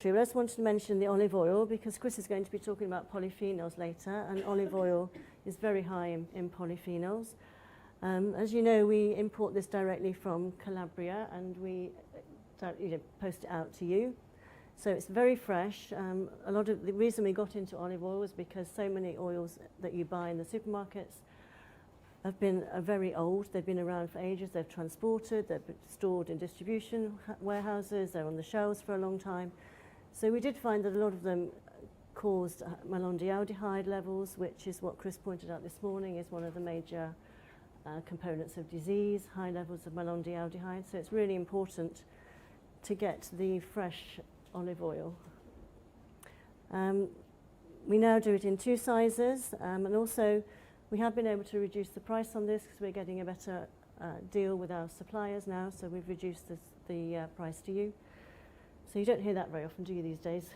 I just wanted to mention the olive oil because Chris is going to be talking about polyphenols later, and olive oil is very high in polyphenols. As you know, we import this directly from Calabria and we post it out to you. So it's very fresh. A lot of the reason we got into olive oil was because so many oils that you buy in the supermarkets are very old. They've been around for ages. They've transported, they've been stored in distribution warehouses, they're on the shelves for a long time. So we did find that a lot of them caused malondialdehyde levels, which is what Chris pointed out this morning is one of the major components of disease, high levels of malondialdehyde. So it's really important to get the fresh olive oil. We now do it in 2 sizes, and also we have been able to reduce the price on this because we're getting a better deal with our suppliers now, so we've reduced the price to you. So you don't hear that very often, do you, these days?